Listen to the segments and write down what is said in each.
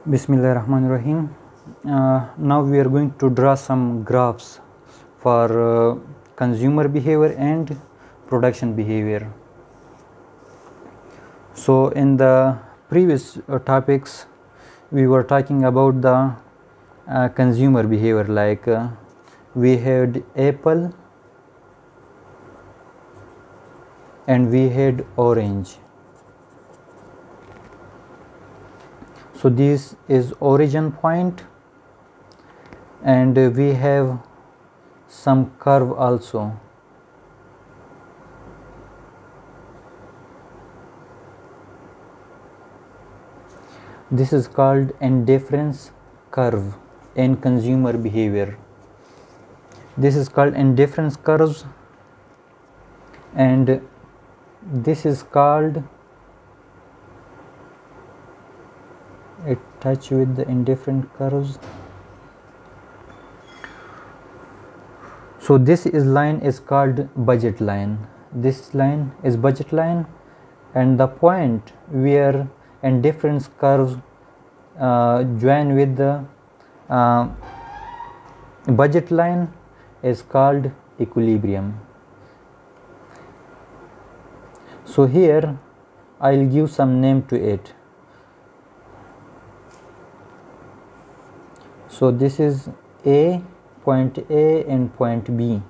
Bismillahirrahmanirrahim. Now we are going to draw some graphs for consumer behavior and production behavior. So in the previous topics we were talking about the consumer behavior, like we had apple and we had orange. So this is origin point, and we have some curve also. This is called indifference curve in consumer behavior. This is called indifference curves, and this is called a touch with the indifferent curves. So this line is called budget line. This line is budget line, and the point where indifference curves join with the budget line is called equilibrium. So here I'll give some name to it. So this is A, point A and point B.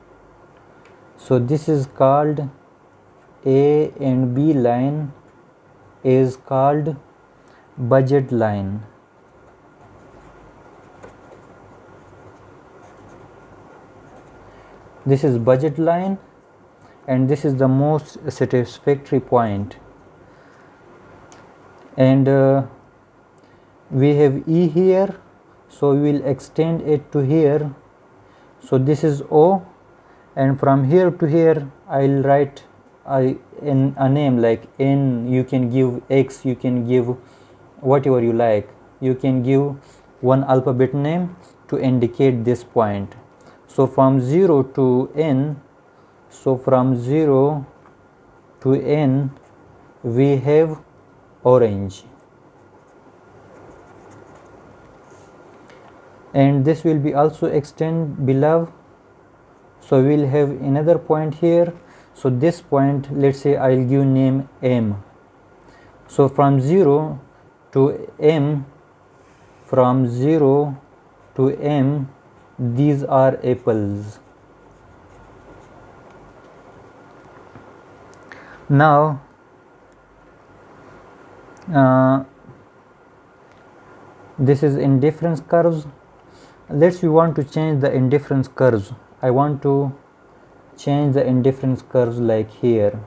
So this is called A and B line is called budget line. This is budget line, and this is the most satisfactory point. And we have E here, so we will extend it to here. So this is O, and from here to here I'll write in a name like N. You can give X, you can give whatever you like. You can give one alphabet name to indicate this point. So from 0 to N, so from 0 to N we have orange, and this will be also extend below. So we will have another point here. So this point, let's say I'll give name M. So from 0 to M, from 0 to M, these are apples. Now this is indifference curves. Let's we want to change the indifference curves. I want to change the indifference curves like here.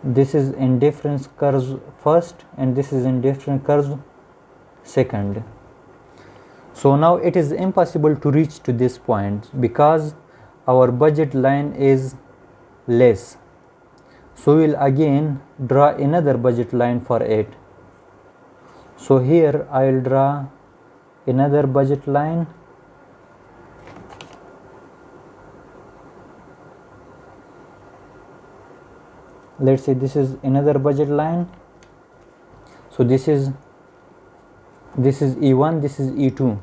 This is indifference curves first, and this is indifference curves second. So now it is impossible to reach to this point because our budget line is less. So we will again draw another budget line for it. So here I will draw another budget line. Let's say this is another budget line. So this is E1, this is E2.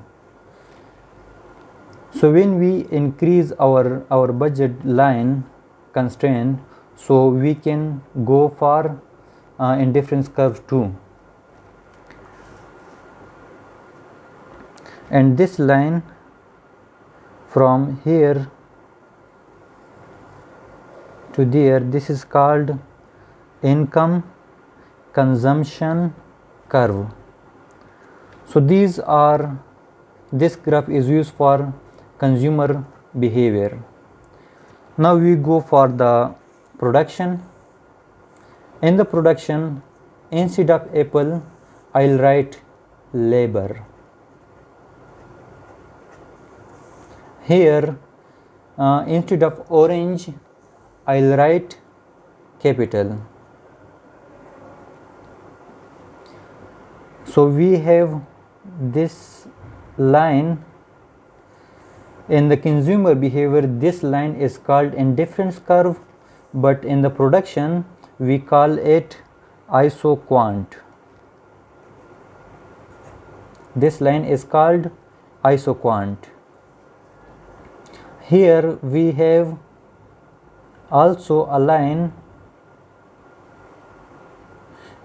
So when we increase our budget line constraint, so we can go for indifference curve 2. And this line from here to there, this is called income consumption curve. So this graph is used for consumer behavior. Now we go for the production. In the production, instead of apple, I'll write labor. Here instead of orange, I'll write capital. So we have this line in the consumer behavior. This line is called indifference curve, but in the production we call it isoquant. This line is called isoquant. Here we have also a line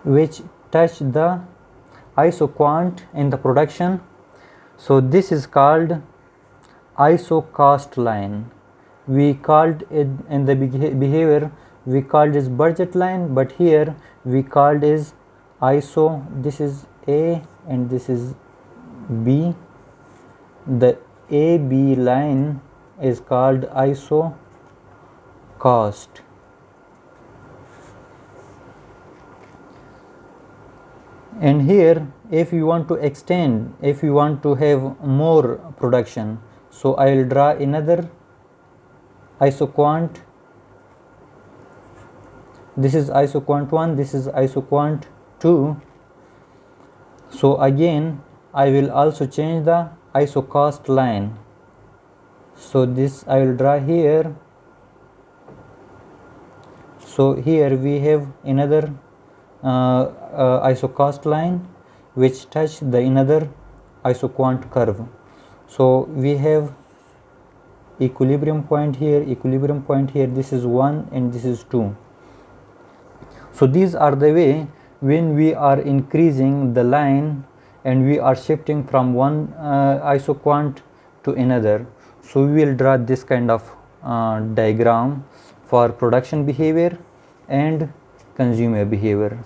which touch the isoquant in the production. So this is called isocost line. We called it in the behavior, we called this budget line, but here we called is iso. This is A and this is B. The AB line is called iso cost. And here if you want to extend, if you want to have more production, so I will draw another isoquant. This is isoquant 1, this is isoquant 2. So again I will also change the isocost line. So this I will draw here. So here we have another isocost line which touch the another isoquant curve. So we have equilibrium point here, equilibrium point here. This is 1 and this is 2. So these are the way when we are increasing the line and we are shifting from one isoquant to another. So we will draw this kind of diagram for production behavior and consumer behavior.